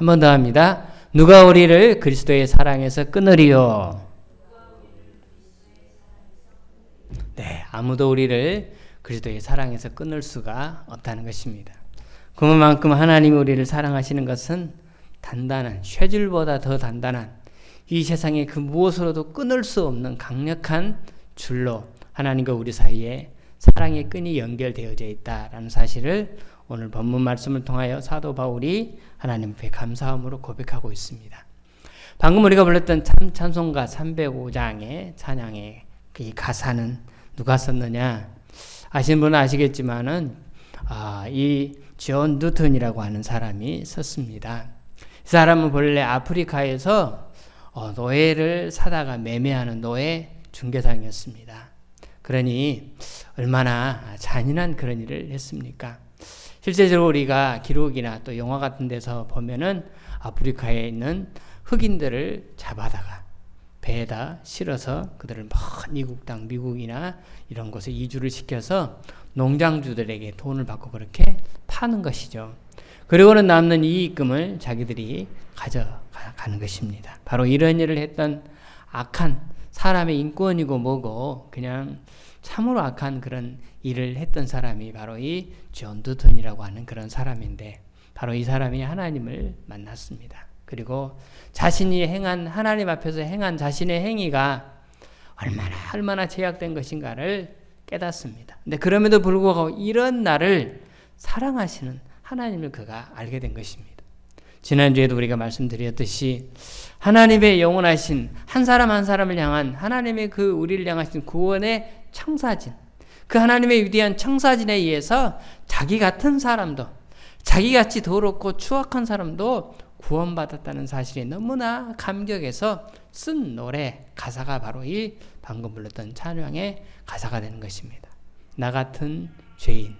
한 번 더 합니다. 누가 우리를 그리스도의 사랑에서 끊으리요? 네, 아무도 우리를 그리스도의 사랑에서 끊을 수가 없다는 것입니다. 그만큼 하나님이 우리를 사랑하시는 것은 단단한, 쇠줄보다 더 단단한 이 세상의 그 무엇으로도 끊을 수 없는 강력한 줄로 하나님과 우리 사이에 사랑의 끈이 연결되어져 있다라는 사실을 오늘 본문 말씀을 통하여 사도 바울이 하나님 앞에 감사함으로 고백하고 있습니다. 방금 우리가 불렀던 찬송가 305장의 찬양의 이 가사는 누가 썼느냐? 아시는 분은 아시겠지만은 이 존 뉴턴이라고 하는 사람이 썼습니다. 이 사람은 본래 아프리카에서 노예를 사다가 매매하는 노예 중개상이었습니다. 그러니 얼마나 잔인한 그런 일을 했습니까? 실제적으로 우리가 기록이나 또 영화 같은 데서 보면은 아프리카에 있는 흑인들을 잡아다가 배에다 실어서 그들을 먼 이국 땅 미국이나 이런 곳에 이주를 시켜서 농장주들에게 돈을 받고 그렇게 파는 것이죠. 그리고는 남는 이익금을 자기들이 가져가는 것입니다. 바로 이런 일을 했던 악한 사람의 인권이고 뭐고 그냥 참으로 악한 그런 일을 했던 사람이 바로 이 존 뉴턴이라고 하는 그런 사람인데, 바로 이 사람이 하나님을 만났습니다. 그리고 자신이 행한, 하나님 앞에서 행한 자신의 행위가 얼마나 제약된 것인가를 깨닫습니다. 근데 그럼에도 불구하고 이런 나를 사랑하시는 하나님을 그가 알게 된 것입니다. 지난주에도 우리가 말씀드렸듯이 하나님의 영원하신 한 사람 한 사람을 향한 하나님의 그 우리를 향하신 구원의 청사진, 그 하나님의 위대한 청사진에 의해서 자기 같은 사람도, 자기같이 더럽고 추악한 사람도 구원받았다는 사실에 너무나 감격해서 쓴 노래 가사가 바로 이 방금 불렀던 찬양의 가사가 되는 것입니다. 나 같은 죄인,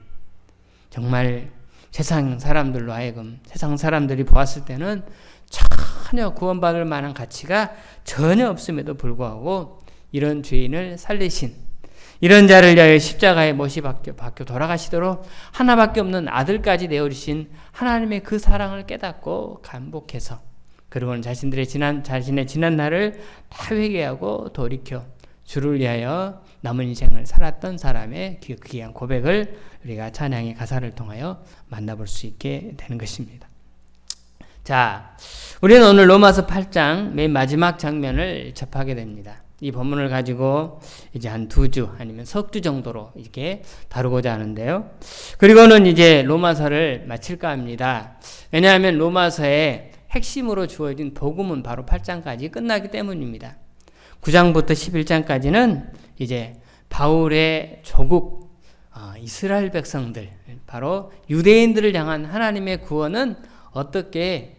정말 세상 사람들로 하여금 세상 사람들이 보았을 때는 전혀 구원받을 만한 가치가 전혀 없음에도 불구하고 이런 죄인을 살리신, 이런 자를 위하여 십자가에 못이 박혀 돌아가시도록 하나밖에 없는 아들까지 내어주신 하나님의 그 사랑을 깨닫고 감복해서, 그리고는 자신의 지난 날을 다 회개하고 돌이켜 주를 위하여 남은 인생을 살았던 사람의 그 귀한 고백을 우리가 찬양의 가사를 통하여 만나볼 수 있게 되는 것입니다. 자, 우리는 오늘 로마서 8장 맨 마지막 장면을 접하게 됩니다. 이 본문을 가지고 이제 한 2주 아니면 석 주 정도로 이렇게 다루고자 하는데요. 그리고는 이제 로마서를 마칠까 합니다. 왜냐하면 로마서의 핵심으로 주어진 복음은 바로 8장까지 끝나기 때문입니다. 9장부터 11장까지는 이제 바울의 조국 이스라엘 백성들, 바로 유대인들을 향한 하나님의 구원은 어떻게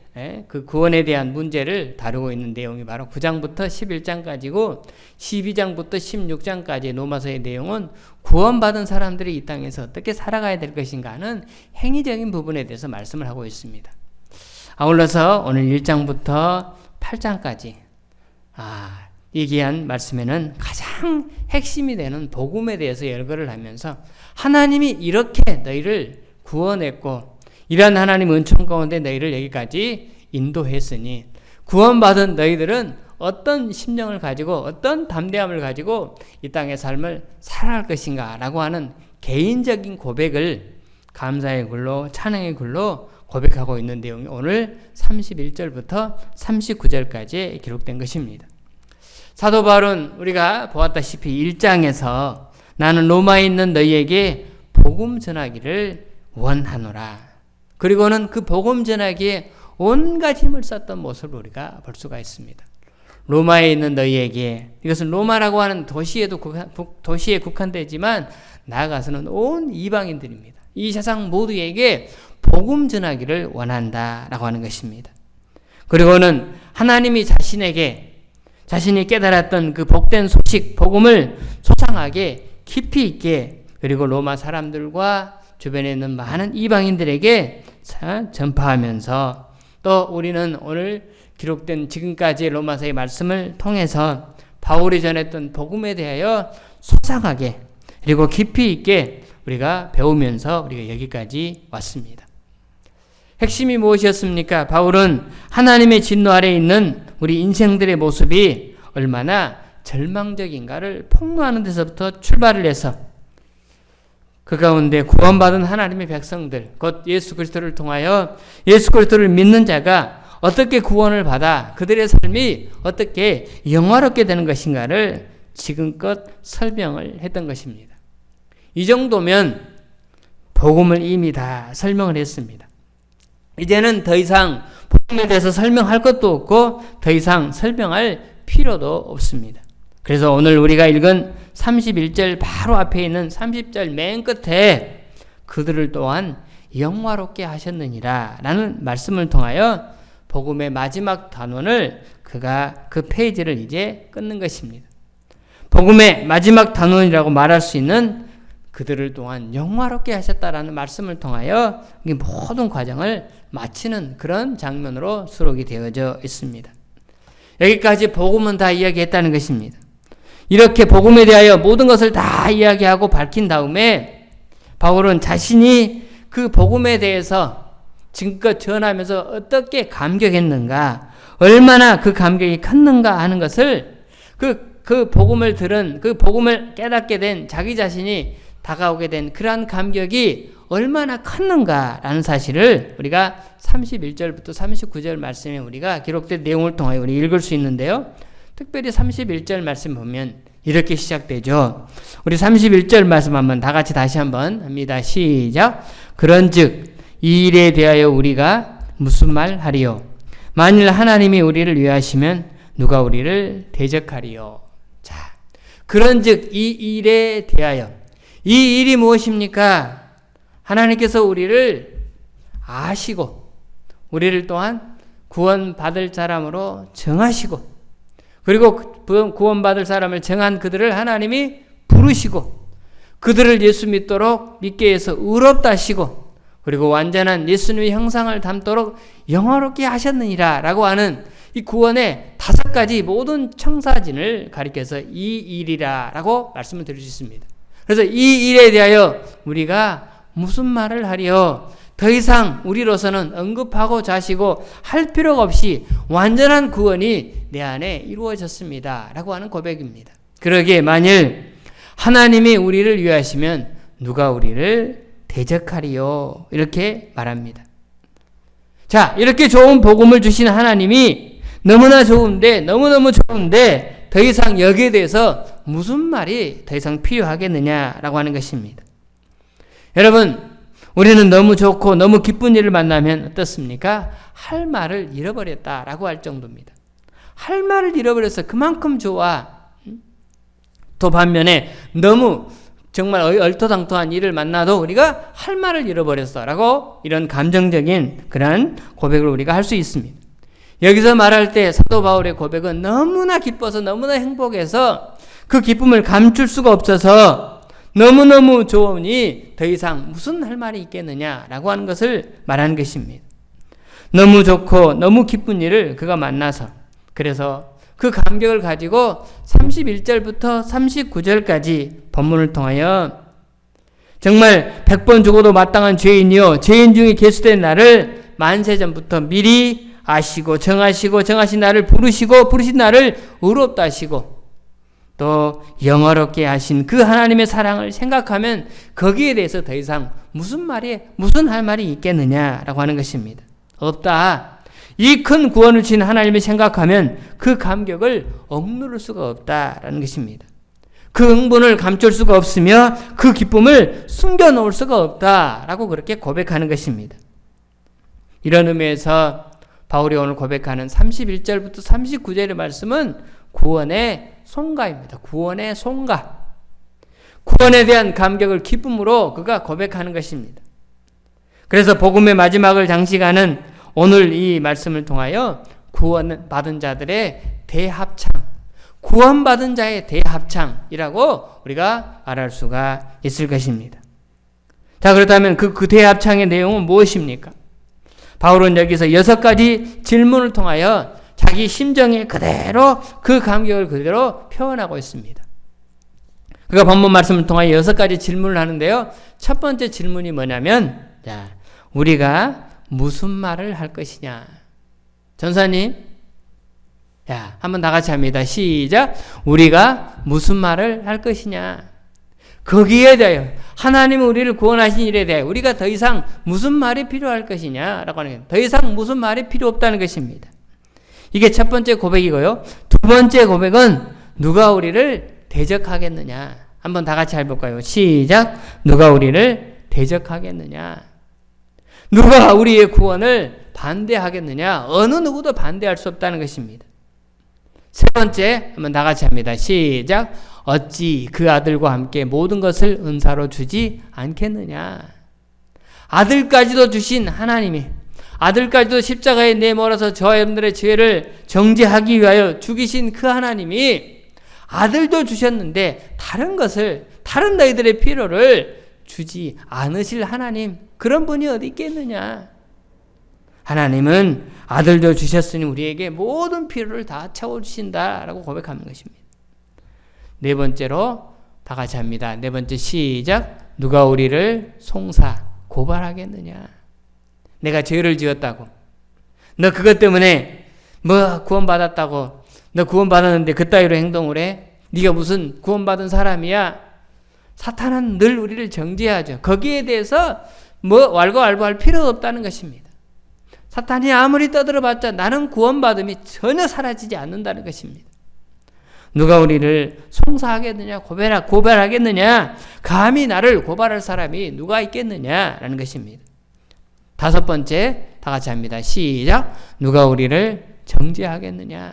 그 구원에 대한 문제를 다루고 있는 내용이 바로 9장부터 11장까지고 12장부터 16장까지의 로마서의 내용은 구원받은 사람들이 이 땅에서 어떻게 살아가야 될 것인가 하는 행위적인 부분에 대해서 말씀을 하고 있습니다. 아울러서 오늘 1장부터 8장까지 얘기한 말씀에는 가장 핵심이 되는 복음에 대해서 열거를 하면서 하나님이 이렇게 너희를 구원했고 이러한 하나님 은총 가운데 너희를 여기까지 인도했으니 구원받은 너희들은 어떤 심령을 가지고 어떤 담대함을 가지고 이 땅의 삶을 살아갈 것인가 라고 하는 개인적인 고백을 감사의 글로 찬양의 글로 고백하고 있는 내용이 오늘 31절부터 39절까지 기록된 것입니다. 사도 바울은 우리가 보았다시피 1장에서 나는 로마에 있는 너희에게 복음 전하기를 원하노라. 그리고는 그 복음 전하기에 온갖 힘을 썼던 모습을 우리가 볼 수가 있습니다. 로마에 있는 너희에게, 이것은 로마라고 하는 도시에 국한되지만 나아가서는 온 이방인들입니다. 이 세상 모두에게 복음 전하기를 원한다라고 하는 것입니다. 그리고는 하나님이 자신이 깨달았던 그 복된 소식, 복음을 소상하게 깊이 있게, 그리고 로마 사람들과 주변에 있는 많은 이방인들에게 전파하면서, 또 우리는 오늘 기록된 지금까지의 로마서의 말씀을 통해서 바울이 전했던 복음에 대하여 소상하게 그리고 깊이 있게 우리가 배우면서 우리가 여기까지 왔습니다. 핵심이 무엇이었습니까? 바울은 하나님의 진노 아래에 있는 우리 인생들의 모습이 얼마나 절망적인가를 폭로하는 데서부터 출발을 해서 그 가운데 구원받은 하나님의 백성들, 곧 예수 그리스도를 통하여 예수 그리스도를 믿는 자가 어떻게 구원을 받아 그들의 삶이 어떻게 영화롭게 되는 것인가를 지금껏 설명을 했던 것입니다. 이 정도면 복음을 이미 다 설명을 했습니다. 이제는 더 이상 복음에 대해서 설명할 것도 없고 더 이상 설명할 필요도 없습니다. 그래서 오늘 우리가 읽은 31절 바로 앞에 있는 30절 맨 끝에 그들을 또한 영화롭게 하셨느니라 라는 말씀을 통하여 복음의 마지막 단원을 그가 그 페이지를 이제 끊는 것입니다. 복음의 마지막 단원이라고 말할 수 있는 그들을 또한 영화롭게 하셨다라는 말씀을 통하여 이 모든 과정을 마치는 그런 장면으로 수록이 되어져 있습니다. 여기까지 복음은 다 이야기했다는 것입니다. 이렇게 복음에 대하여 모든 것을 다 이야기하고 밝힌 다음에 바울은 자신이 그 복음에 대해서 지금껏 전하면서 어떻게 감격했는가, 얼마나 그 감격이 컸는가 하는 것을 그 복음을 들은, 그 복음을 깨닫게 된 자기 자신이 다가오게 된 그러한 감격이 얼마나 컸는가라는 사실을 우리가 31절부터 39절 말씀에 우리가 기록된 내용을 통하여 우리 읽을 수 있는데요. 특별히 31절 말씀 보면 이렇게 시작되죠. 우리 31절 말씀 한번 다 같이 다시 한번 합니다. 시작. 그런즉 이 일에 대하여 우리가 무슨 말 하리요? 만일 하나님이 우리를 위하시면 누가 우리를 대적하리요? 자, 그런즉 이 일에 대하여, 이 일이 무엇입니까? 하나님께서 우리를 아시고 우리를 또한 구원받을 사람으로 정하시고, 그리고 구원받을 사람을 정한 그들을 하나님이 부르시고 그들을 예수 믿도록 믿게 해서 의롭다 하시고 그리고 완전한 예수님의 형상을 담도록 영화롭게 하셨느니라 라고 하는 이 구원의 5가지 모든 청사진을 가리켜서 이 일이라 라고 말씀을 드릴 수 있습니다. 그래서 이 일에 대하여 우리가 무슨 말을 하리요? 더 이상 우리로서는 언급하고 자시고 할 필요가 없이 완전한 구원이 내 안에 이루어졌습니다 라고 하는 고백입니다. 그러기에 만일 하나님이 우리를 위하시면 누가 우리를 대적하리요? 이렇게 말합니다. 자, 이렇게 좋은 복음을 주신 하나님이 너무나 좋은데, 너무너무 좋은데 더 이상 여기에 대해서 무슨 말이 더 이상 필요하겠느냐라고 하는 것입니다. 여러분, 우리는 너무 좋고 너무 기쁜 일을 만나면 어떻습니까? 할 말을 잃어버렸다라고 할 정도입니다. 할 말을 잃어버려서 그만큼 좋아. 또 반면에 너무 정말 얼토당토한 일을 만나도 우리가 할 말을 잃어버렸어라고 이런 감정적인 그런 고백을 우리가 할 수 있습니다. 여기서 말할 때 사도 바울의 고백은 너무나 기뻐서 너무나 행복해서 그 기쁨을 감출 수가 없어서 너무너무 좋으니 더 이상 무슨 할 말이 있겠느냐라고 하는 것을 말하는 것입니다. 너무 좋고 너무 기쁜 일을 그가 만나서, 그래서 그 감격을 가지고 31절부터 39절까지 본문을 통하여 정말 100번 죽어도 마땅한 죄인이요 죄인 중에 계수된 나를 만세전부터 미리 아시고 정하시고 정하신 나를 부르시고 부르신 나를 의롭다 하시고 또 영화롭게 하신 그 하나님의 사랑을 생각하면 거기에 대해서 더 이상 무슨 할 말이 있겠느냐라고 하는 것입니다. 없다. 이 큰 구원을 주신 하나님을 생각하면 그 감격을 억누를 수가 없다라는 것입니다. 그 흥분을 감출 수가 없으며 그 기쁨을 숨겨놓을 수가 없다라고 그렇게 고백하는 것입니다. 이런 의미에서 바울이 오늘 고백하는 31절부터 39절의 말씀은 구원의 송가입니다. 구원의 송가. 구원에 대한 감격을 기쁨으로 그가 고백하는 것입니다. 그래서 복음의 마지막을 장식하는 오늘 이 말씀을 통하여 구원받은 자들의 대합창, 구원받은 자의 대합창이라고 우리가 말할 수가 있을 것입니다. 자, 그렇다면 그 대합창의 내용은 무엇입니까? 바울은 여기서 6가지 질문을 통하여 자기 심정에 그대로 그 감격을 그대로 표현하고 있습니다. 그가 본문 말씀을 통하여 6가지 질문을 하는데요. 첫 번째 질문이 뭐냐면, 자, 우리가 무슨 말을 할 것이냐. 전사님, 야, 한번 다 같이 합니다. 시작. 우리가 무슨 말을 할 것이냐. 거기에 대하여 하나님 우리를 구원하신 일에 대해 우리가 더 이상 무슨 말이 필요할 것이냐라고 하는 거예요. 더 이상 무슨 말이 필요 없다는 것입니다. 이게 첫 번째 고백이고요. 두 번째 고백은 누가 우리를 대적하겠느냐. 한번 다 같이 해볼까요? 시작. 누가 우리를 대적하겠느냐. 누가 우리의 구원을 반대하겠느냐. 어느 누구도 반대할 수 없다는 것입니다. 세 번째 한번 다 같이 합니다. 시작. 어찌 그 아들과 함께 모든 것을 은사로 주지 않겠느냐. 아들까지도 주신 하나님이, 아들까지도 십자가에 내몰아서 저와 여러분들의 죄를 정죄하기 위하여 죽이신 그 하나님이 아들도 주셨는데 다른 것을, 다른 너희들의 필요를 주지 않으실 하나님, 그런 분이 어디 있겠느냐. 하나님은 아들도 주셨으니 우리에게 모든 필요를 다 채워주신다라고 고백하는 것입니다. 네 번째로 다 같이 합니다. 네 번째 시작. 누가 우리를 송사 고발하겠느냐. 내가 죄를 지었다고, 너 그것 때문에 뭐 구원받았다고, 너 구원받았는데 그따위로 행동을 해? 네가 무슨 구원받은 사람이야? 사탄은 늘 우리를 정죄하죠. 거기에 대해서 뭐 왈가왈부할 필요도 없다는 것입니다. 사탄이 아무리 떠들어봤자 나는 구원받음이 전혀 사라지지 않는다는 것입니다. 누가 우리를 송사하겠느냐, 고발하겠느냐, 감히 나를 고발할 사람이 누가 있겠느냐라는 것입니다. 다섯 번째 다 같이 합니다. 시작. 누가 우리를 정죄하겠느냐.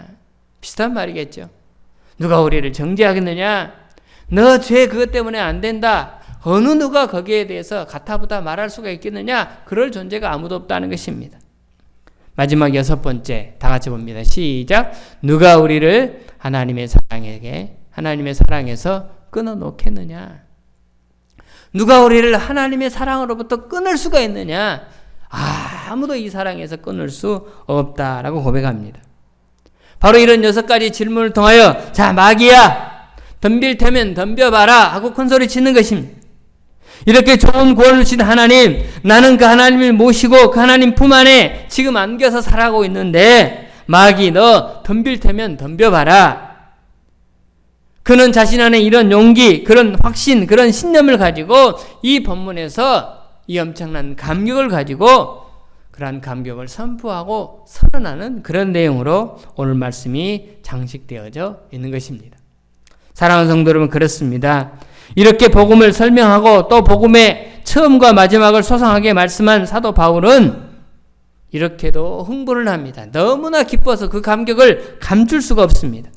비슷한 말이겠죠. 누가 우리를 정죄하겠느냐. 너 죄 그것 때문에 안 된다. 어느 누가 거기에 대해서 가타부타 말할 수가 있겠느냐. 그럴 존재가 아무도 없다는 것입니다. 마지막 여섯 번째 다 같이 봅니다. 시작. 누가 우리를 하나님의 사랑에서 끊어놓겠느냐. 누가 우리를 하나님의 사랑으로부터 끊을 수가 있느냐. 아무도 이 사랑에서 끊을 수 없다라고 고백합니다. 바로 이런 6가지 질문을 통하여 자, 마귀야, 덤빌 테면 덤벼봐라 하고 큰소리 치는 것입니다. 이렇게 좋은 구원을 주신 하나님, 나는 그 하나님을 모시고 그 하나님 품 안에 지금 안겨서 살아가고 있는데 마귀, 너 덤빌 테면 덤벼봐라. 그는 자신 안에 이런 용기, 그런 확신, 그런 신념을 가지고 이 본문에서 이 엄청난 감격을 가지고 그러한 감격을 선포하고 선언하는 그런 내용으로 오늘 말씀이 장식되어져 있는 것입니다. 사랑하는 성도 여러분, 그렇습니다. 이렇게 복음을 설명하고 또 복음의 처음과 마지막을 소상하게 말씀한 사도 바울은 이렇게도 흥분을 합니다. 너무나 기뻐서 그 감격을 감출 수가 없습니다.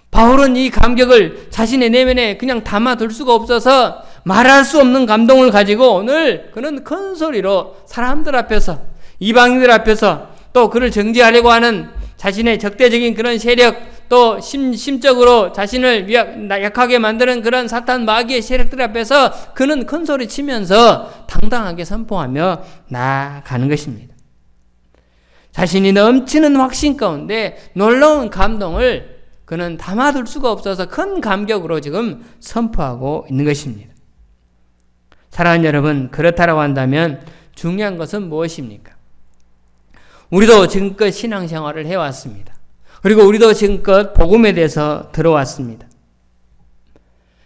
바울은 이 감격을 자신의 내면에 그냥 담아둘 수가 없어서 말할 수 없는 감동을 가지고 오늘 그는 큰 소리로 사람들 앞에서, 이방인들 앞에서, 또 그를 정죄하려고 하는 자신의 적대적인 그런 세력, 또 심적으로 자신을 약하게 만드는 그런 사탄 마귀의 세력들 앞에서 그는 큰 소리 치면서 당당하게 선포하며 나아가는 것입니다. 자신이 넘치는 확신 가운데 놀라운 감동을 그는 담아둘 수가 없어서 큰 감격으로 지금 선포하고 있는 것입니다. 사랑하는 여러분, 그렇다라고 한다면 중요한 것은 무엇입니까? 우리도 지금껏 신앙생활을 해왔습니다. 그리고 우리도 지금껏 복음에 대해서 들어왔습니다.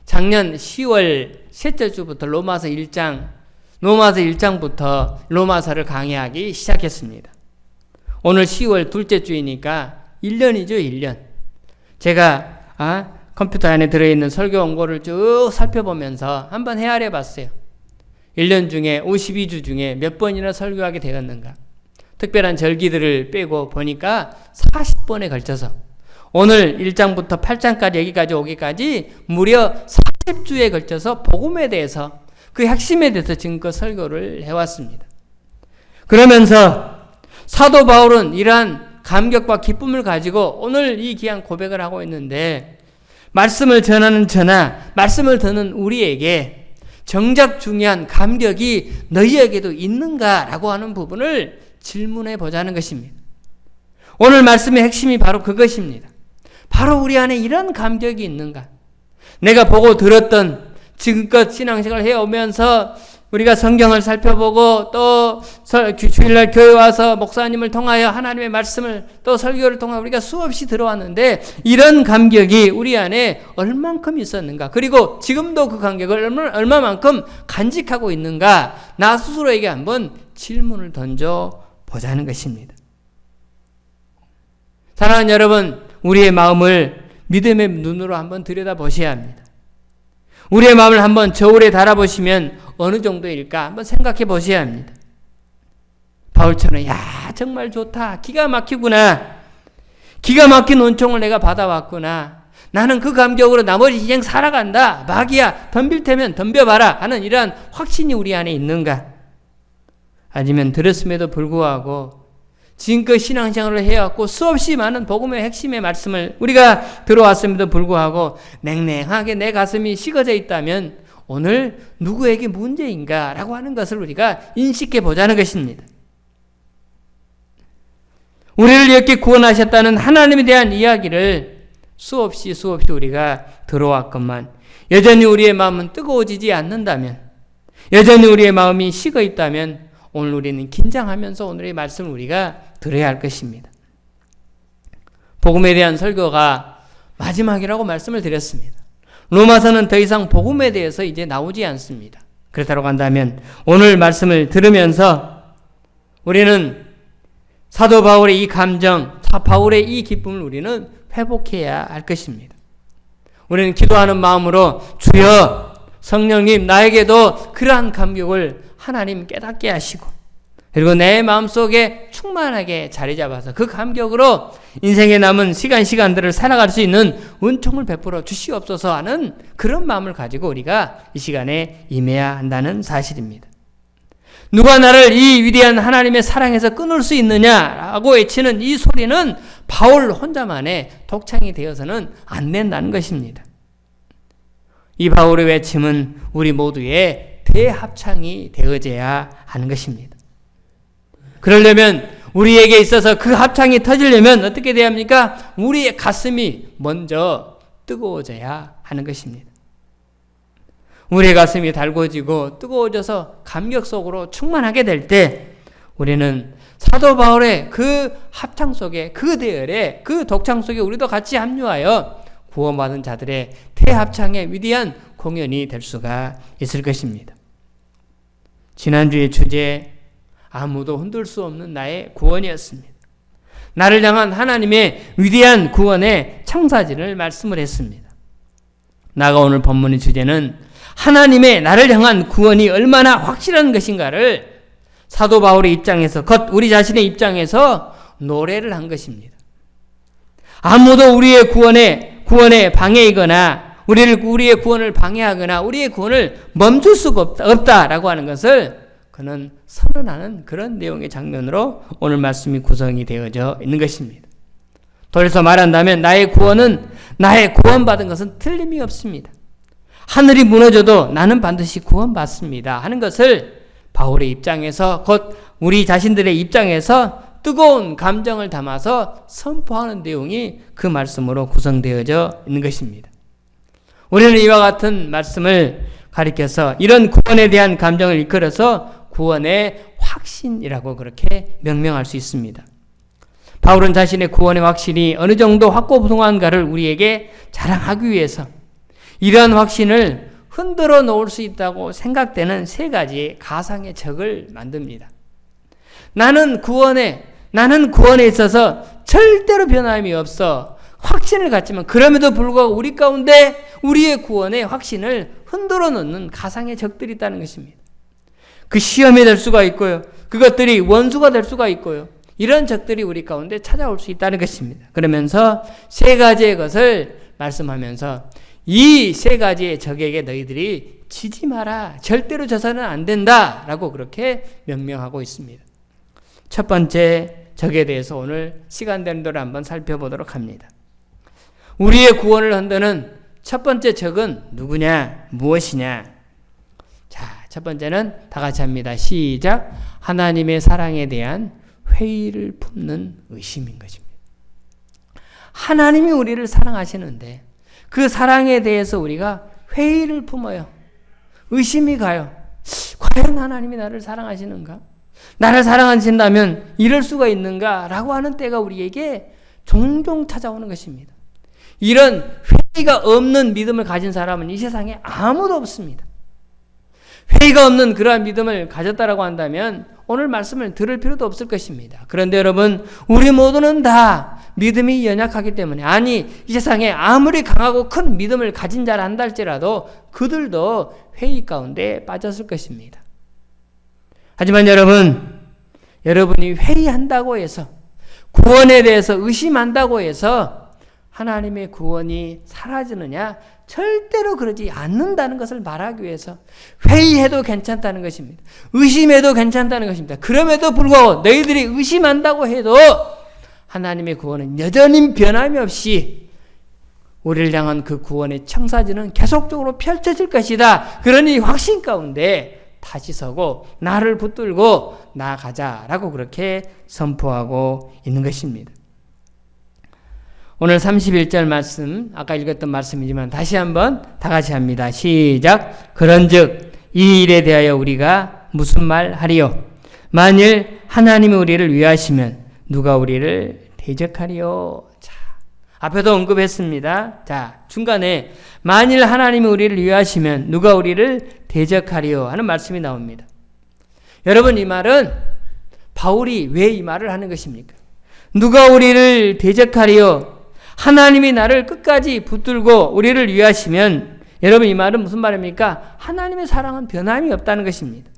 작년 10월 셋째 주부터 로마서 1장부터 로마서를 강의하기 시작했습니다. 오늘 10월 둘째 주이니까 1년이죠, 1년. 제가 컴퓨터 안에 들어있는 설교 원고를 쭉 살펴보면서 한번 헤아려 봤어요. 1년 중에 52주 중에 몇 번이나 설교하게 되었는가. 특별한 절기들을 빼고 보니까 40번에 걸쳐서 오늘 1장부터 8장까지 여기까지 오기까지 무려 40주에 걸쳐서 복음에 대해서, 그 핵심에 대해서 지금껏 설교를 해왔습니다. 그러면서 사도 바울은 이러한 감격과 기쁨을 가지고 오늘 이 귀한 고백을 하고 있는데, 말씀을 전하는 저나 말씀을 듣는 우리에게 정작 중요한 감격이 너희에게도 있는가라고 하는 부분을 질문해 보자는 것입니다. 오늘 말씀의 핵심이 바로 그것입니다. 바로 우리 안에 이런 감격이 있는가? 내가 보고 들었던, 지금껏 신앙생활을 해오면서 우리가 성경을 살펴보고 또 주일날 교회 와서 목사님을 통하여 하나님의 말씀을 또 설교를 통하여 우리가 수없이 들어왔는데 이런 감격이 우리 안에 얼만큼 있었는가, 그리고 지금도 그 감격을 얼마만큼 간직하고 있는가, 나 스스로에게 한번 질문을 던져보자는 것입니다. 사랑하는 여러분, 우리의 마음을 믿음의 눈으로 한번 들여다보셔야 합니다. 우리의 마음을 한번 저울에 달아보시면 어느 정도일까 한번 생각해 보셔야 합니다. 바울처럼 정말 좋다, 기가 막히구나, 기가 막힌 은총을 내가 받아왔구나, 나는 그 감격으로 나머지 인생 살아간다, 막이야, 덤빌 테면 덤벼봐라 하는 이러한 확신이 우리 안에 있는가? 아니면 들었음에도 불구하고 지금껏 신앙생활을 해왔고 수없이 많은 복음의 핵심의 말씀을 우리가 들어왔음에도 불구하고 냉랭하게 내 가슴이 식어져 있다면 오늘 누구에게 문제인가 라고 하는 것을 우리가 인식해 보자는 것입니다. 우리를 이렇게 구원하셨다는 하나님에 대한 이야기를 수없이 우리가 들어왔건만 여전히 우리의 마음은 뜨거워지지 않는다면, 여전히 우리의 마음이 식어 있다면 오늘 우리는 긴장하면서 오늘의 말씀을 우리가 들어야 할 것입니다. 복음에 대한 설교가 마지막이라고 말씀을 드렸습니다. 로마서는 더 이상 복음에 대해서 이제 나오지 않습니다. 그렇다고 한다면 오늘 말씀을 들으면서 우리는 사도 바울의 이 감정, 바울의 이 기쁨을 우리는 회복해야 할 것입니다. 우리는 기도하는 마음으로 주여 성령님 나에게도 그러한 감격을 하나님 깨닫게 하시고 그리고 내 마음속에 충만하게 자리 잡아서 그 감격으로 인생에 남은 시간들을 살아갈 수 있는 은총을 베풀어 주시옵소서 하는 그런 마음을 가지고 우리가 이 시간에 임해야 한다는 사실입니다. 누가 나를 이 위대한 하나님의 사랑에서 끊을 수 있느냐라고 외치는 이 소리는 바울 혼자만의 독창이 되어서는 안 된다는 것입니다. 이 바울의 외침은 우리 모두의 대합창이 되어져야 하는 것입니다. 그러려면 우리에게 있어서 그 합창이 터지려면 어떻게 돼야 합니까? 우리의 가슴이 먼저 뜨거워져야 하는 것입니다. 우리의 가슴이 달궈지고 뜨거워져서 감격 속으로 충만하게 될 때 우리는 사도 바울의 그 합창 속에, 그 대열에, 그 독창 속에 우리도 같이 합류하여 구원받은 자들의 대합창의 위대한 공연이 될 수가 있을 것입니다. 지난주의 주제, 아무도 흔들 수 없는 나의 구원이었습니다. 나를 향한 하나님의 위대한 구원의 청사진을 말씀을 했습니다. 나가 오늘 본문의 주제는 하나님의 나를 향한 구원이 얼마나 확실한 것인가를 사도 바울의 입장에서, 우리 자신의 입장에서 노래를 한 것입니다. 아무도 우리의 구원에 방해이거나 우리의 구원을 방해하거나 우리의 구원을 멈출 수가 없다라고 하는 것을 그는 선언하는 그런 내용의 장면으로 오늘 말씀이 구성이 되어져 있는 것입니다. 돌려서 말한다면 나의 구원받은 것은 틀림이 없습니다. 하늘이 무너져도 나는 반드시 구원받습니다 하는 것을 바울의 입장에서, 곧 우리 자신들의 입장에서 뜨거운 감정을 담아서 선포하는 내용이 그 말씀으로 구성되어져 있는 것입니다. 우리는 이와 같은 말씀을 가리켜서 이런 구원에 대한 감정을 이끌어서 구원의 확신이라고 그렇게 명명할 수 있습니다. 바울은 자신의 구원의 확신이 어느 정도 확고부동한가를 우리에게 자랑하기 위해서 이러한 확신을 흔들어 놓을 수 있다고 생각되는 세 가지의 가상의 적을 만듭니다. 나는 구원에 있어서 절대로 변함이 없어 확신을 갖지만 그럼에도 불구하고 우리 가운데 우리의 구원의 확신을 흔들어 놓는 가상의 적들이 있다는 것입니다. 그 시험이 될 수가 있고요. 그것들이 원수가 될 수가 있고요. 이런 적들이 우리 가운데 찾아올 수 있다는 것입니다. 그러면서 세 가지의 것을 말씀하면서 이 세 가지의 적에게 너희들이 지지 마라. 절대로 져서는 안 된다. 라고 그렇게 명명하고 있습니다. 첫 번째 적에 대해서 오늘 시간 되는 대로 한번 살펴보도록 합니다. 우리의 구원을 흔드는 첫 번째 적은 누구냐? 무엇이냐? 자, 첫 번째는 다 같이 합니다. 시작. 하나님의 사랑에 대한 회의를 품는 의심인 것입니다. 하나님이 우리를 사랑하시는데 그 사랑에 대해서 우리가 회의를 품어요. 의심이 가요. 과연 하나님이 나를 사랑하시는가? 나를 사랑하신다면 이럴 수가 있는가? 라고 하는 때가 우리에게 종종 찾아오는 것입니다. 이런 회의가 없는 믿음을 가진 사람은 이 세상에 아무도 없습니다. 회의가 없는 그러한 믿음을 가졌다라고 한다면 오늘 말씀을 들을 필요도 없을 것입니다. 그런데 여러분, 우리 모두는 다 믿음이 연약하기 때문에, 아니 이 세상에 아무리 강하고 큰 믿음을 가진 자라 한다 할지라도 그들도 회의 가운데 빠졌을 것입니다. 하지만 여러분이 회의한다고 해서, 구원에 대해서 의심한다고 해서 하나님의 구원이 사라지느냐? 절대로 그러지 않는다는 것을 말하기 위해서 회의해도 괜찮다는 것입니다. 의심해도 괜찮다는 것입니다. 그럼에도 불구하고 너희들이 의심한다고 해도 하나님의 구원은 여전히 변함이 없이 우리를 향한 그 구원의 청사진은 계속적으로 펼쳐질 것이다. 그러니 확신 가운데 다시 서고 나를 붙들고 나아가자라고 그렇게 선포하고 있는 것입니다. 오늘 31절 말씀, 아까 읽었던 말씀이지만 다시 한번 다 같이 합니다. 시작. 그런즉 이 일에 대하여 우리가 무슨 말 하리요? 만일 하나님이 우리를 위하시면 누가 우리를 대적하리요? 자, 앞에도 언급했습니다. 자, 중간에 만일 하나님이 우리를 위하시면 누가 우리를 대적하리요? 하는 말씀이 나옵니다. 여러분, 이 말은 바울이 왜 이 말을 하는 것입니까? 누가 우리를 대적하리요? 하나님이 나를 끝까지 붙들고 우리를 위하시면, 여러분 이 말은 무슨 말입니까? 하나님의 사랑은 변함이 없다는 것입니다.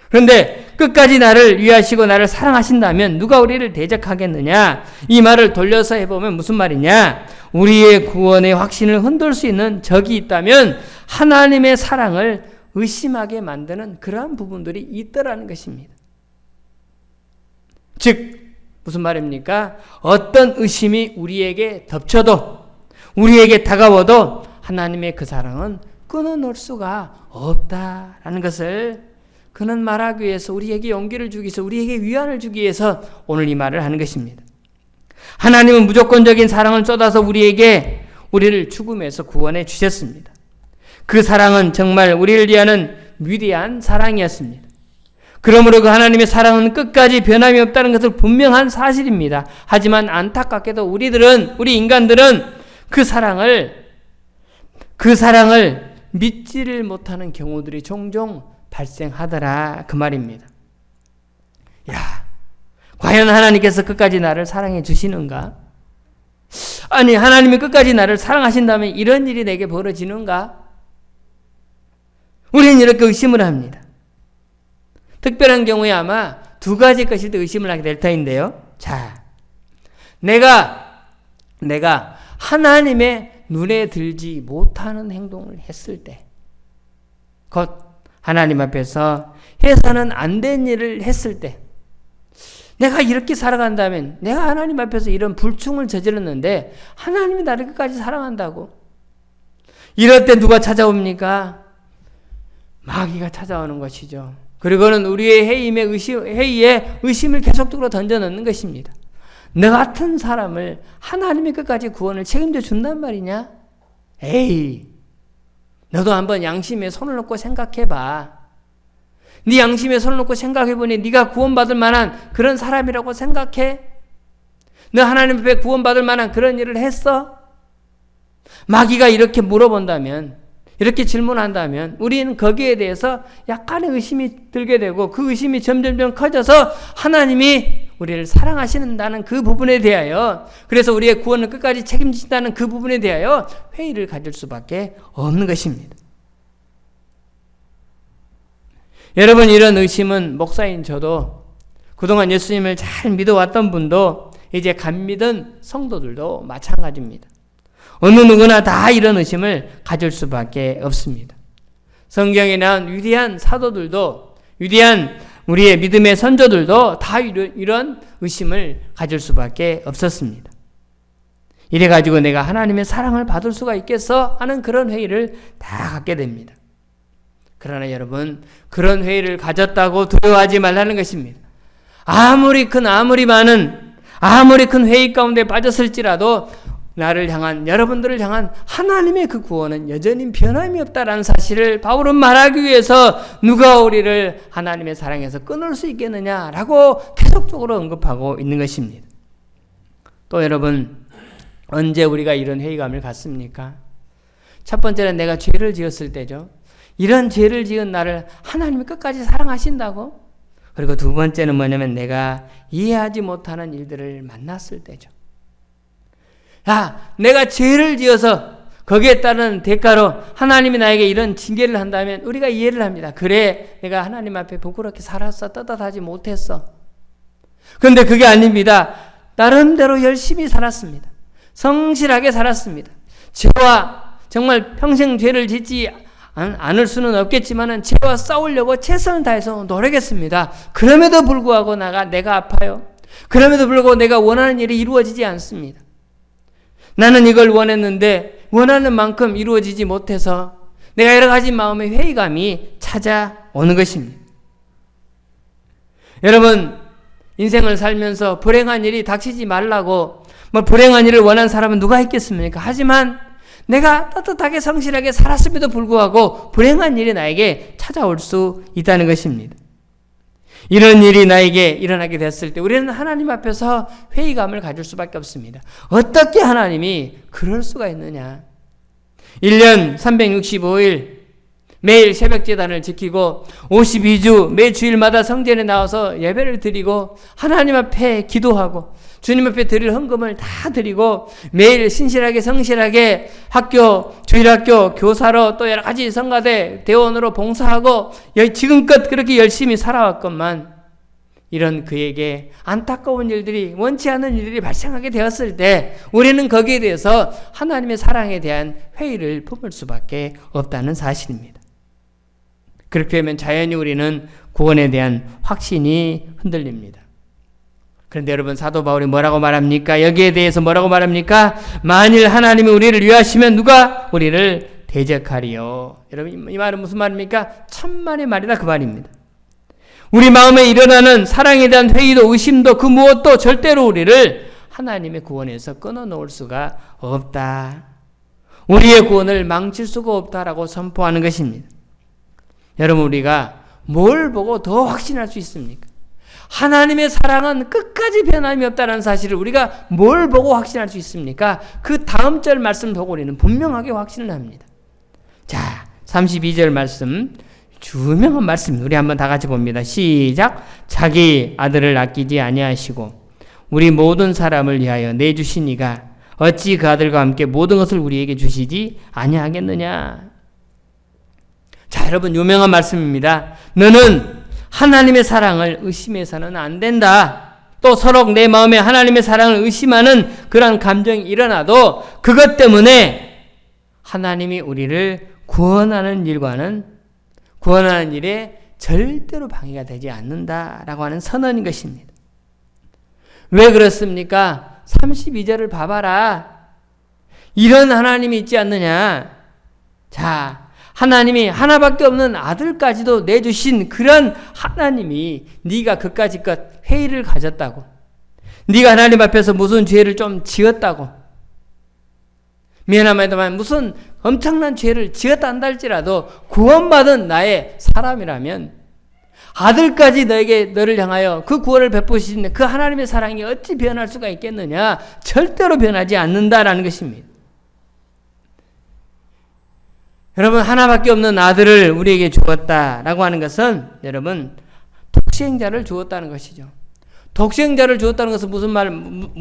그런데 끝까지 나를 위하시고 나를 사랑하신다면 누가 우리를 대적하겠느냐? 이 말을 돌려서 해보면 무슨 말이냐? 우리의 구원의 확신을 흔들 수 있는 적이 있다면 하나님의 사랑을 의심하게 만드는 그러한 부분들이 있더라는 것입니다. 즉 무슨 말입니까? 어떤 의심이 우리에게 덮쳐도, 우리에게 다가와도 하나님의 그 사랑은 끊어놓을 수가 없다라는 것을 그는 말하기 위해서, 우리에게 용기를 주기 위해서, 우리에게 위안을 주기 위해서 오늘 이 말을 하는 것입니다. 하나님은 무조건적인 사랑을 쏟아서 우리를 죽음에서 구원해 주셨습니다. 그 사랑은 정말 우리를 위하는 위대한 사랑이었습니다. 그러므로 그 하나님의 사랑은 끝까지 변함이 없다는 것을 분명한 사실입니다. 하지만 안타깝게도 우리 인간들은 그 사랑을 믿지를 못하는 경우들이 종종 발생하더라, 그 말입니다. 야, 과연 하나님께서 끝까지 나를 사랑해 주시는가? 아니, 하나님이 끝까지 나를 사랑하신다면 이런 일이 내게 벌어지는가? 우리는 이렇게 의심을 합니다. 특별한 경우에 아마 두 가지 것일 때 의심을 하게 될 터인데요. 자, 내가 하나님의 눈에 들지 못하는 행동을 했을 때, 곧 하나님 앞에서 해서는 안 된 일을 했을 때, 내가 이렇게 살아간다면, 내가 하나님 앞에서 이런 불충을 저질렀는데 하나님이 나를 끝까지 사랑한다고, 이럴 때 누가 찾아옵니까? 마귀가 찾아오는 것이죠. 그리고는 우리의 회의에 의심을 계속적으로 던져넣는 것입니다. 너 같은 사람을 하나님이 끝까지 구원을 책임져 준단 말이냐? 에이, 너도 한번 양심에 손을 놓고 생각해봐. 네 양심에 손을 놓고 생각해보니 네가 구원받을 만한 그런 사람이라고 생각해? 너 하나님 앞에 구원받을 만한 그런 일을 했어? 마귀가 이렇게 물어본다면, 이렇게 질문한다면 우리는 거기에 대해서 약간의 의심이 들게 되고, 그 의심이 점점점 커져서 하나님이 우리를 사랑하신다는 그 부분에 대하여, 그래서 우리의 구원을 끝까지 책임지신다는 그 부분에 대하여 회의를 가질 수밖에 없는 것입니다. 여러분, 이런 의심은 목사인 저도, 그동안 예수님을 잘 믿어왔던 분도, 이제 간 믿은 성도들도 마찬가지입니다. 어느 누구나 다 이런 의심을 가질 수밖에 없습니다. 성경에 나온 위대한 사도들도, 위대한 우리의 믿음의 선조들도 다 이런 의심을 가질 수밖에 없었습니다. 이래가지고 내가 하나님의 사랑을 받을 수가 있겠어? 하는 그런 회의를 다 갖게 됩니다. 그러나 여러분, 그런 회의를 가졌다고 두려워하지 말라는 것입니다. 아무리 큰 회의 가운데 빠졌을지라도 나를 향한, 여러분들을 향한 하나님의 그 구원은 여전히 변함이 없다라는 사실을 바울은 말하기 위해서 누가 우리를 하나님의 사랑에서 끊을 수 있겠느냐라고 계속적으로 언급하고 있는 것입니다. 또 여러분, 언제 우리가 이런 회의감을 갖습니까? 첫 번째는 내가 죄를 지었을 때죠. 이런 죄를 지은 나를 하나님이 끝까지 사랑하신다고? 그리고 두 번째는 뭐냐면 내가 이해하지 못하는 일들을 만났을 때죠. 내가 죄를 지어서 거기에 따른 대가로 하나님이 나에게 이런 징계를 한다면 우리가 이해를 합니다. 그래, 내가 하나님 앞에 부끄럽게 살았어. 떳떳하지 못했어. 그런데 그게 아닙니다. 나름대로 열심히 살았습니다. 성실하게 살았습니다. 죄와 정말 평생 죄를 짓지 않을 수는 없겠지만 죄와 싸우려고 최선을 다해서 노력했습니다. 그럼에도 불구하고 내가 아파요. 그럼에도 불구하고 내가 원하는 일이 이루어지지 않습니다. 나는 이걸 원했는데 원하는 만큼 이루어지지 못해서 내가 여러 가지 마음의 회의감이 찾아오는 것입니다. 여러분, 인생을 살면서 불행한 일이 닥치지 말라고 불행한 일을 원하는 사람은 누가 있겠습니까? 하지만 내가 떳떳하게 성실하게 살았음에도 불구하고 불행한 일이 나에게 찾아올 수 있다는 것입니다. 이런 일이 나에게 일어나게 됐을 때 우리는 하나님 앞에서 회의감을 가질 수밖에 없습니다. 어떻게 하나님이 그럴 수가 있느냐. 1년 365일 매일 새벽제단을 지키고 52주 매 주일마다 성전에 나와서 예배를 드리고 하나님 앞에 기도하고 주님 앞에 드릴 헌금을 다 드리고 매일 신실하게 성실하게 학교, 주일학교, 교사로 또 여러 가지 성가대 대원으로 봉사하고 지금껏 그렇게 열심히 살아왔건만 이런 그에게 안타까운 일들이, 원치 않은 일들이 발생하게 되었을 때 우리는 거기에 대해서 하나님의 사랑에 대한 회의를 품을 수밖에 없다는 사실입니다. 그렇게 되면 자연히 우리는 구원에 대한 확신이 흔들립니다. 그런데 여러분, 사도 바울이 뭐라고 말합니까? 여기에 대해서 뭐라고 말합니까? 만일 하나님이 우리를 위하시면 누가 우리를 대적하리요. 여러분, 이 말은 무슨 말입니까? 천만의 말이다, 그 말입니다. 우리 마음에 일어나는 사랑에 대한 회의도 의심도 그 무엇도 절대로 우리를 하나님의 구원에서 끊어놓을 수가 없다. 우리의 구원을 망칠 수가 없다라고 선포하는 것입니다. 여러분, 우리가 뭘 보고 더 확신할 수 있습니까? 하나님의 사랑은 끝까지 변함이 없다는 사실을 우리가 뭘 보고 확신할 수 있습니까? 그 다음 절 말씀을 보고 우리는 분명하게 확신을 합니다. 자, 32절 말씀, 유명한 말씀, 우리 한번 다 같이 봅니다. 시작. 자기 아들을 아끼지 아니하시고 우리 모든 사람을 위하여 내주시니가 어찌 그 아들과 함께 모든 것을 우리에게 주시지 아니하겠느냐. 자, 여러분, 유명한 말씀입니다. 너는 하나님의 사랑을 의심해서는 안 된다. 또 서로 내 마음에 하나님의 사랑을 의심하는 그런 감정이 일어나도 그것 때문에 하나님이 우리를 구원하는 일에 절대로 방해가 되지 않는다라고 하는 선언인 것입니다. 왜 그렇습니까? 32절을 봐봐라. 이런 하나님이 있지 않느냐. 자, 하나님이 하나밖에 없는 아들까지도 내주신 그런 하나님이 네가 그까짓것 회의를 가졌다고, 네가 하나님 앞에서 무슨 죄를 좀 지었다고, 미안합니다만 무슨 엄청난 죄를 지었다 한다 할지라도 구원받은 나의 사람이라면 아들까지 너를 향하여 그 구원을 베푸시는 그 하나님의 사랑이 어찌 변할 수가 있겠느냐. 절대로 변하지 않는다라는 것입니다. 여러분, 하나밖에 없는 아들을 우리에게 주었다라고 하는 것은 여러분, 독생자를 주었다는 것이죠. 독생자를 주었다는 것은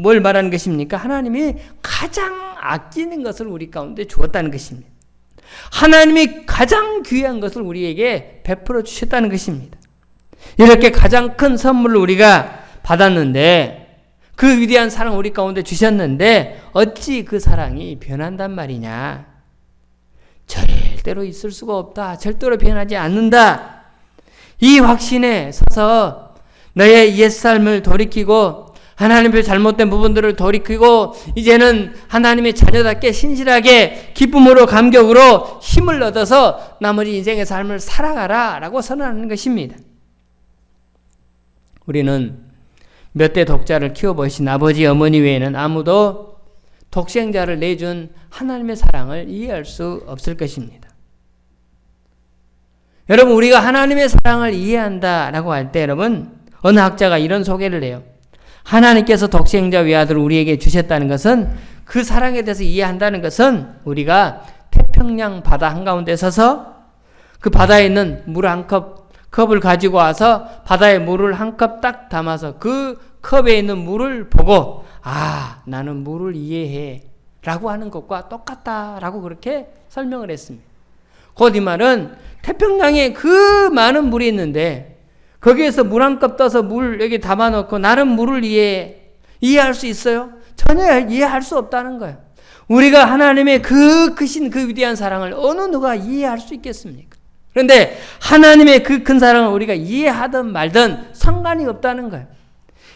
뭘 말하는 것입니까? 하나님이 가장 아끼는 것을 우리 가운데 주었다는 것입니다. 하나님이 가장 귀한 것을 우리에게 베풀어 주셨다는 것입니다. 이렇게 가장 큰 선물을 우리가 받았는데, 그 위대한 사랑을 우리 가운데 주셨는데 어찌 그 사랑이 변한단 말이냐. 절대로 있을 수가 없다. 절대로 변하지 않는다. 이 확신에 서서 너의 옛삶을 돌이키고 하나님의 잘못된 부분들을 돌이키고 이제는 하나님의 자녀답게 신실하게 기쁨으로 감격으로 힘을 얻어서 나머지 인생의 삶을 살아가라 라고 선언하는 것입니다. 우리는 몇 대 독자를 키워보신 아버지 어머니 외에는 아무도 독생자를 내준 하나님의 사랑을 이해할 수 없을 것입니다. 여러분, 우리가 하나님의 사랑을 이해한다라고 할 때 여러분, 어느 학자가 이런 소개를 해요. 하나님께서 독생자 외아들을 우리에게 주셨다는 것은, 그 사랑에 대해서 이해한다는 것은, 우리가 태평양 바다 한가운데 서서 그 바다에 있는 물 한 컵을 가지고 와서 바다에 물을 한 컵 딱 담아서 그 컵에 있는 물을 보고, 아, 나는 물을 이해해 라고 하는 것과 똑같다라고 그렇게 설명을 했습니다. 곧 이 말은 태평양에 그 많은 물이 있는데 거기에서 물 한 컵 떠서 물 여기 담아놓고 나는 물을 이해할 수 있어요? 전혀 이해할 수 없다는 거예요. 우리가 하나님의 그 크신 그 위대한 사랑을 어느 누가 이해할 수 있겠습니까? 그런데 하나님의 그 큰 사랑을 우리가 이해하든 말든 상관이 없다는 거예요.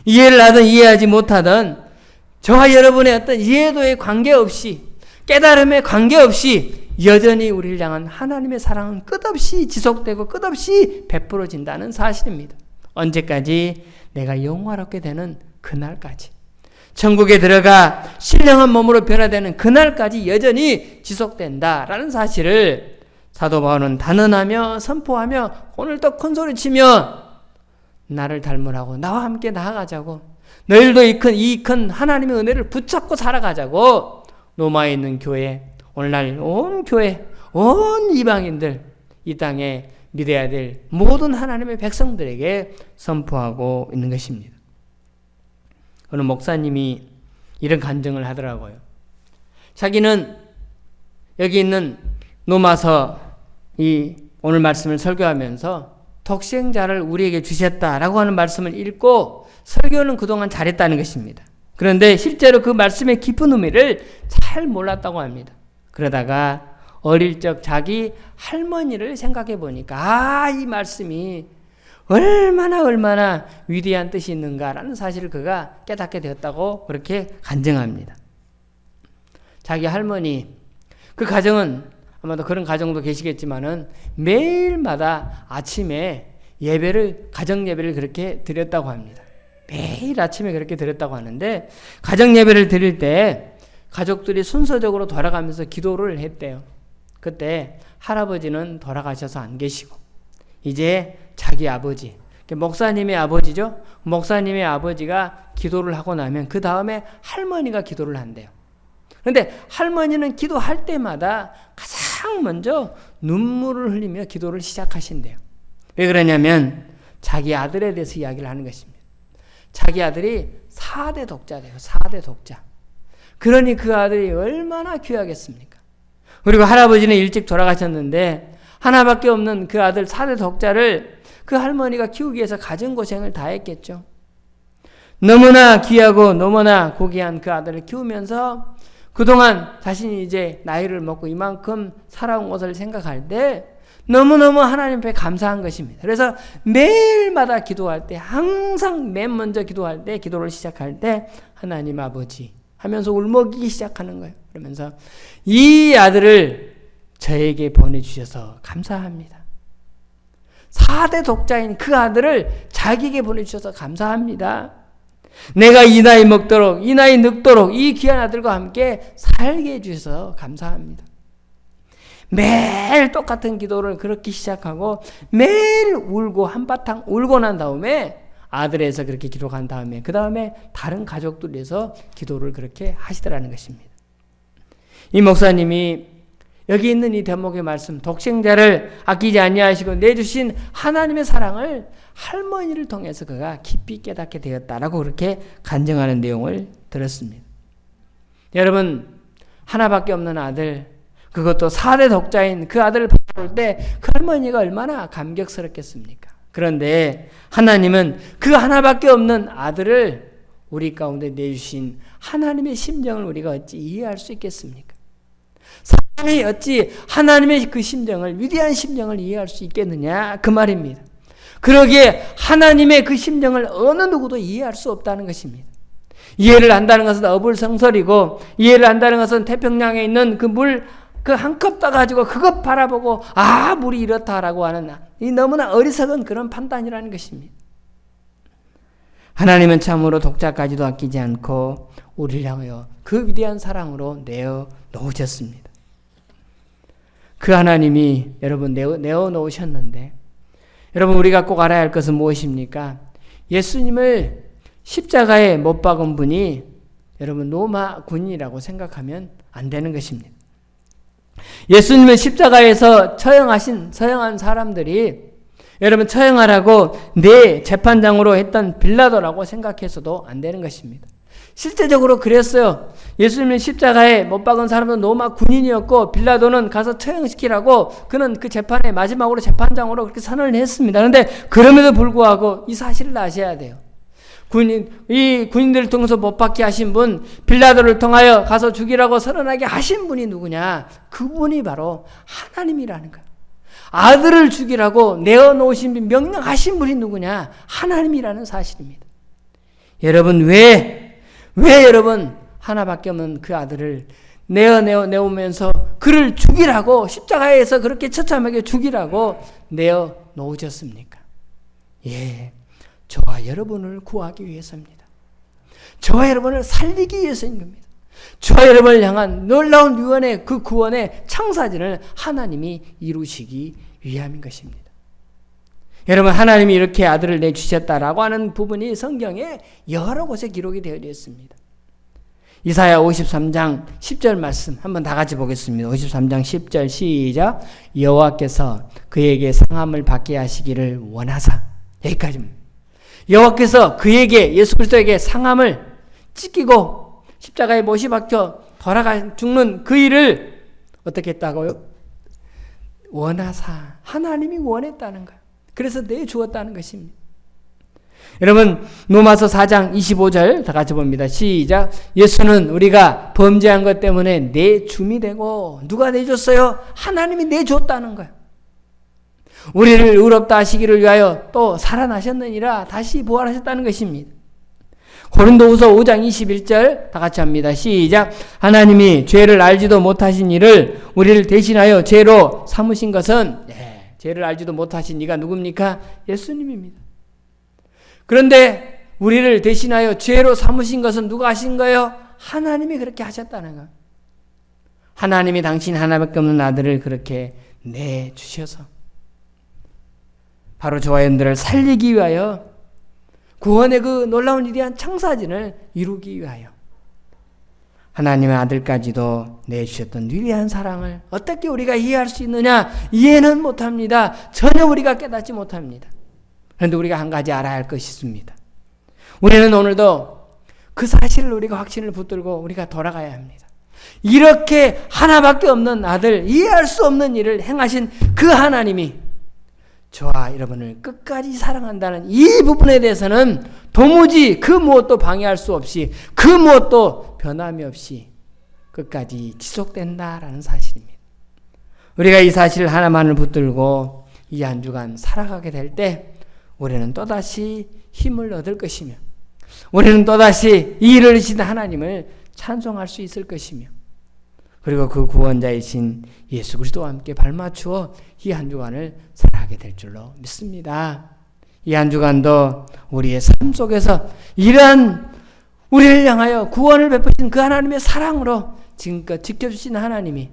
이해를 하든 이해하지 못하든 저와 여러분의 어떤 이해도에 관계없이, 깨달음에 관계없이 여전히 우리를 향한 하나님의 사랑은 끝없이 지속되고 끝없이 베풀어진다는 사실입니다. 언제까지? 내가 영화롭게 되는 그날까지. 천국에 들어가 신령한 몸으로 변화되는 그날까지 여전히 지속된다라는 사실을 사도 바울은 단언하며 선포하며 오늘도 큰소리치며 나를 닮으라고, 나와 함께 나아가자고, 너희들도 이 큰 하나님의 은혜를 붙잡고 살아가자고 로마에 있는 교회, 오늘날 온 교회, 온 이방인들, 이 땅에 믿어야 될 모든 하나님의 백성들에게 선포하고 있는 것입니다. 어느 목사님이 이런 간증을 하더라고요. 자기는 여기 있는 로마서 이 오늘 말씀을 설교하면서 독생자를 우리에게 주셨다라고 하는 말씀을 읽고 설교는 그동안 잘했다는 것입니다. 그런데 실제로 그 말씀의 깊은 의미를 잘 몰랐다고 합니다. 그러다가 어릴 적 자기 할머니를 생각해 보니까 이 말씀이 얼마나 위대한 뜻이 있는가라는 사실을 그가 깨닫게 되었다고 그렇게 간증합니다. 자기 할머니, 그 가정은 아마도 그런 가정도 계시겠지만은 매일마다 아침에 가정 예배를 그렇게 드렸다고 합니다. 매일 아침에 그렇게 드렸다고 하는데, 가정 예배를 드릴 때 가족들이 순서적으로 돌아가면서 기도를 했대요. 그때 할아버지는 돌아가셔서 안 계시고 이제 자기 아버지, 목사님의 아버지죠. 목사님의 아버지가 기도를 하고 나면 그 다음에 할머니가 기도를 한대요. 그런데 할머니는 기도할 때마다 가장 먼저 눈물을 흘리며 기도를 시작하신대요. 왜 그러냐면 자기 아들에 대해서 이야기를 하는 것입니다. 자기 아들이 4대 독자래요. 4대 독자. 그러니 그 아들이 얼마나 귀하겠습니까? 그리고 할아버지는 일찍 돌아가셨는데 하나밖에 없는 그 아들 4대 독자를 그 할머니가 키우기 위해서 가진 고생을 다 했겠죠. 너무나 귀하고 너무나 고귀한 그 아들을 키우면서 그동안 자신이 이제 나이를 먹고 이만큼 살아온 것을 생각할 때 너무너무 하나님 앞에 감사한 것입니다. 그래서 매일마다 기도할 때, 항상 맨 먼저 기도할 때, 기도를 시작할 때 하나님 아버지 하면서 울먹이기 시작하는 거예요. 그러면서 이 아들을 저에게 보내주셔서 감사합니다. 4대 독자인 그 아들을 자기에게 보내주셔서 감사합니다. 내가 이 나이 먹도록, 이 나이 늙도록 이 귀한 아들과 함께 살게 해주셔서 감사합니다. 매일 똑같은 기도를 그렇게 시작하고 매일 울고 한바탕 울고 난 다음에 아들에서 그렇게 기록한 다음에 그 다음에 다른 가족들에서 기도를 그렇게 하시더라는 것입니다. 이 목사님이 여기 있는 이 대목의 말씀, 독생자를 아끼지 아니하시고 내주신 하나님의 사랑을 할머니를 통해서 그가 깊이 깨닫게 되었다라고 그렇게 간증하는 내용을 들었습니다. 여러분, 하나밖에 없는 아들, 그것도 4대 독자인 그 아들을 바라볼 때 그 할머니가 얼마나 감격스럽겠습니까? 그런데 하나님은 그 하나밖에 없는 아들을 우리 가운데 내주신 하나님의 심정을 우리가 어찌 이해할 수 있겠습니까? 사람이 어찌 하나님의 그 심정을, 위대한 심정을 이해할 수 있겠느냐 그 말입니다. 그러기에 하나님의 그 심정을 어느 누구도 이해할 수 없다는 것입니다. 이해를 한다는 것은 어불성설이고, 이해를 한다는 것은 태평양에 있는 그 물 그 한 컵 떠가지고 그것 바라보고 아 물이 이렇다라고 하는 이 너무나 어리석은 그런 판단이라는 것입니다. 하나님은 참으로 독자까지도 아끼지 않고 우리를 향하여 그 위대한 사랑으로 내어 놓으셨습니다. 그 하나님이 여러분 내어 놓으셨는데, 여러분 우리가 꼭 알아야 할 것은 무엇입니까? 예수님을 십자가에 못 박은 분이 여러분 로마 군인이라고 생각하면 안 되는 것입니다. 예수님을 십자가에서 처형한 사람들이 여러분 처형하라고 내 재판장으로 했던 빌라도라고 생각해서도 안 되는 것입니다. 실제적으로 그랬어요. 예수님을 십자가에 못 박은 사람은 로마 군인이었고 빌라도는 가서 처형시키라고 그는 그 재판의 마지막으로 재판장으로 그렇게 선언을 했습니다. 그런데 그럼에도 불구하고 이 사실을 아셔야 돼요. 이 군인들을 통해서 못 박게 하신 분, 빌라도를 통하여 가서 죽이라고 선언하게 하신 분이 누구냐? 그분이 바로 하나님이라는 거예요. 아들을 죽이라고 내어놓으신 분, 명령하신 분이 누구냐? 하나님이라는 사실입니다. 여러분 왜 여러분 하나밖에 없는 그 아들을 내오면서 그를 죽이라고 십자가에서 그렇게 처참하게 죽이라고 내어놓으셨습니까? 예, 저와 여러분을 구하기 위해서입니다. 저와 여러분을 살리기 위해서인 겁니다. 저와 여러분을 향한 놀라운 유언의 그 구원의 창사진을 하나님이 이루시기 위함인 것입니다. 여러분 하나님이 이렇게 아들을 내주셨다라고 하는 부분이 성경에 여러 곳에 기록이 되어 있습니다. 이사야 53장 10절 말씀 한번 다 같이 보겠습니다. 53장 10절 시작. 여호와께서 그에게 상함을 받게 하시기를 원하사. 여기까지입니다. 여호와께서 그에게 예수 그리스도에게 상함을 찢기고 십자가에 못이 박혀 돌아가 죽는 그 일을 어떻게 했다고요? 원하사. 하나님이 원했다는 거예요. 그래서 내주었다는 것입니다. 여러분 로마서 4장 25절 다 같이 봅니다. 시작. 예수는 우리가 범죄한 것 때문에 내줌이 되고 누가 내줬어요? 하나님이 내줬다는 거예요. 우리를 의롭다 하시기를 위하여 또 살아나셨느니라 다시 부활하셨다는 것입니다. 고린도후서 5장 21절 다 같이 합니다. 시작. 하나님이 죄를 알지도 못하신 이를 우리를 대신하여 죄로 삼으신 것은 죄를 알지도 못하신 이가 누굽니까? 예수님입니다. 그런데 우리를 대신하여 죄로 삼으신 것은 누가 하신 거예요? 하나님이 그렇게 하셨다는 거예요. 하나님이 당신 하나밖에 없는 아들을 그렇게 내주셔서 바로 저와 여러분들을 살리기 위하여 구원의 그 놀라운 위대한 창사진을 이루기 위하여 하나님의 아들까지도 내주셨던 위대한 사랑을 어떻게 우리가 이해할 수 있느냐? 이해는 못합니다. 전혀 우리가 깨닫지 못합니다. 그런데 우리가 한 가지 알아야 할 것이 있습니다. 우리는 오늘도 그 사실을 우리가 확신을 붙들고 우리가 돌아가야 합니다. 이렇게 하나밖에 없는 아들, 이해할 수 없는 일을 행하신 그 하나님이 저와 여러분을 끝까지 사랑한다는 이 부분에 대해서는 도무지 그 무엇도 방해할 수 없이 그 무엇도 변함이 없이 끝까지 지속된다라는 사실입니다. 우리가 이 사실 하나만을 붙들고 이 한 주간 살아가게 될 때 우리는 또다시 힘을 얻을 것이며 우리는 또다시 이 일을 이루신 하나님을 찬송할 수 있을 것이며 그리고 그 구원자이신 예수 그리스도와 함께 발맞추어 이 한 주간을 살아가게 될 줄로 믿습니다. 이 한 주간도 우리의 삶 속에서 이러한 우리를 향하여 구원을 베푸신 그 하나님의 사랑으로 지금껏 지켜주신 하나님이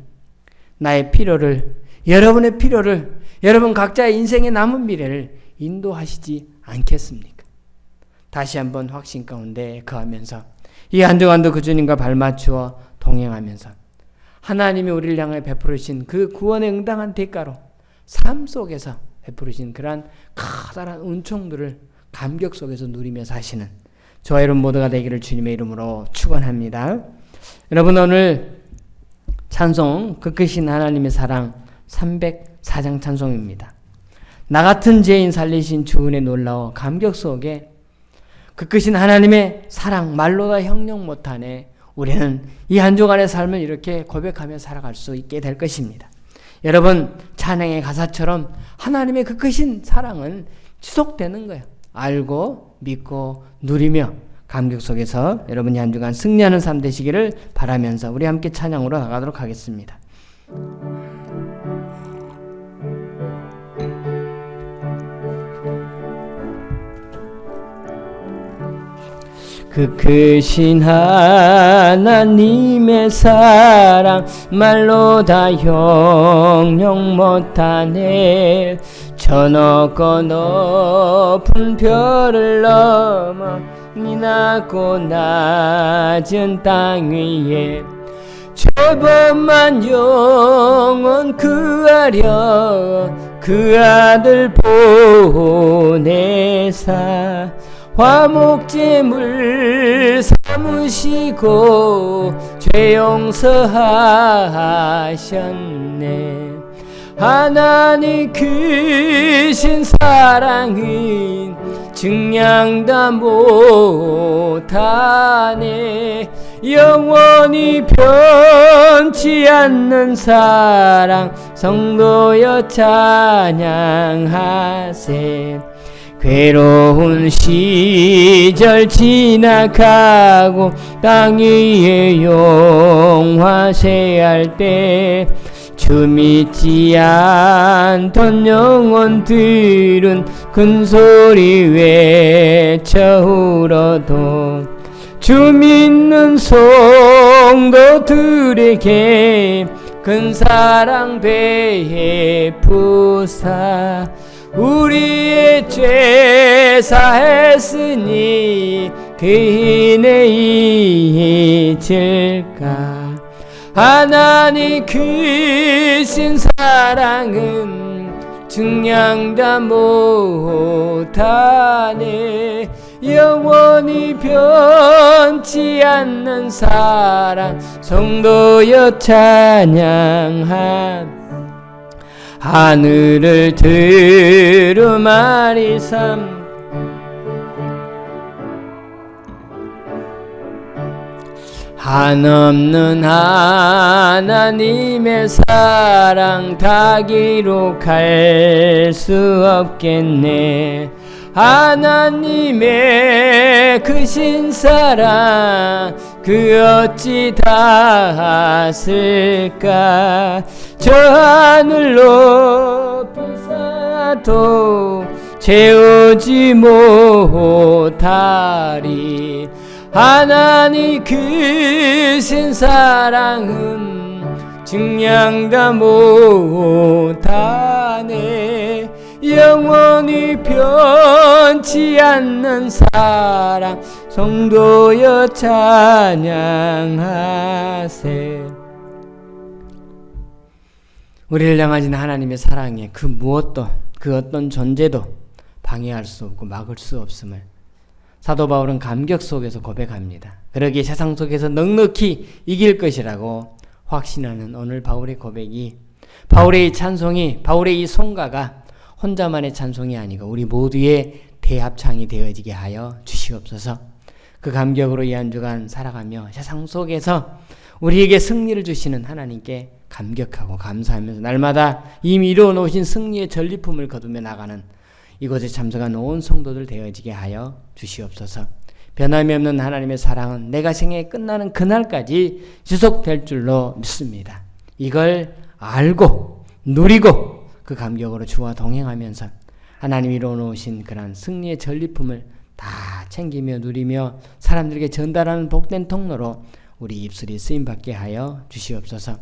나의 필요를, 여러분의 필요를, 여러분 각자의 인생의 남은 미래를 인도하시지 않겠습니까? 다시 한번 확신 가운데 거하면서 이 한 주간도 그 주님과 발맞추어 동행하면서 하나님이 우리를 향해 베풀으신 그 구원에 응당한 대가로 삶 속에서 베풀으신 그러한 커다란 은총들을 감격 속에서 누리며 사시는 저와 여러분 모두가 되기를 주님의 이름으로 축원합니다. 여러분 오늘 찬송 그 크신 하나님의 사랑 304장 찬송입니다. 나 같은 죄인 살리신 주 은혜 놀라워 감격 속에 그 크신 하나님의 사랑 말로 다 형용 못하네. 우리는 이 한 주간의 삶을 이렇게 고백하며 살아갈 수 있게 될 것입니다. 여러분 찬양의 가사처럼 하나님의 그 크신 사랑은 지속되는 거예요. 알고 믿고 누리며 감격 속에서 여러분이 한 주간 승리하는 삶 되시기를 바라면서 우리 함께 찬양으로 나가도록 하겠습니다. 그 크신 하나님의 사랑 말로 다 형용 못하네. 저 높고 높은 별을 넘어 이 낮고 낮은 땅 위에 저번만 영원 구하려 그 아들 보내사 화목제물 삼으시고 죄 용서하셨네. 하나님 크신 사랑은 증량다 못하네. 영원히 변치 않는 사랑 성도여 찬양하세. 괴로운 시절 지나가고 땅 위에 용화세할 때 주 믿지 않던 영혼들은 큰소리 외쳐 울어도 주 믿는 성도들에게 큰 사랑 베푸사 우리의 죄 사했으니 그 은혜 잊을까. 하나님 크신 사랑은 증량다 못하네. 영원히 변치 않는 사랑 성도여 찬양하. 하늘을 두루마리 삼 한없는 하나님의 사랑 다 기록할 수 없겠네. 하나님의 크신 사랑 그 어찌 다 쓸까. 저 하늘 높이 쌓아도 채우지 못하리. 하나님 크신 사랑은 증량다 못하네. 영원히 변치 않는 사랑 성도여 찬양하세. 우리를 향하신 하나님의 사랑에 그 무엇도 그 어떤 존재도 방해할 수 없고 막을 수 없음을 사도 바울은 감격 속에서 고백합니다. 그러기에 세상 속에서 넉넉히 이길 것이라고 확신하는 오늘 바울의 고백이, 바울의 이 찬송이, 바울의 이 송가가 혼자만의 찬송이 아니고 우리 모두의 대합창이 되어지게 하여 주시옵소서. 그 감격으로 이 한 주간 살아가며 세상 속에서 우리에게 승리를 주시는 하나님께 감격하고 감사하면서 날마다 이미 이루어 놓으신 승리의 전리품을 거두며 나가는 이곳에 참석한 온 성도들 되어지게 하여 주시옵소서. 변함이 없는 하나님의 사랑은 내가 생애 끝나는 그날까지 지속될 줄로 믿습니다. 이걸 알고 누리고 그 감격으로 주와 동행하면서 하나님이 이루어 놓으신 그런 승리의 전리품을 다 챙기며 누리며 사람들에게 전달하는 복된 통로로 우리 입술이 쓰임받게 하여 주시옵소서.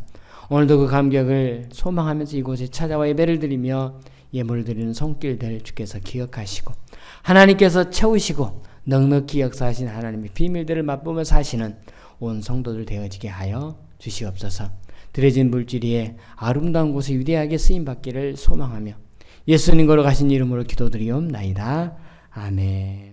오늘도 그 감격을 소망하면서 이곳에 찾아와 예배를 드리며 예물을 드리는 손길 될 주께서 기억하시고 하나님께서 채우시고 넉넉히 역사하신 하나님의 비밀들을 맛보며 사시는 온 성도들 되어지게 하여 주시옵소서. 드려진 물질위에 아름다운 곳에 위대하게 쓰임받기를 소망하며 예수님 걸어가신 이름으로 기도드리옵나이다. 아멘.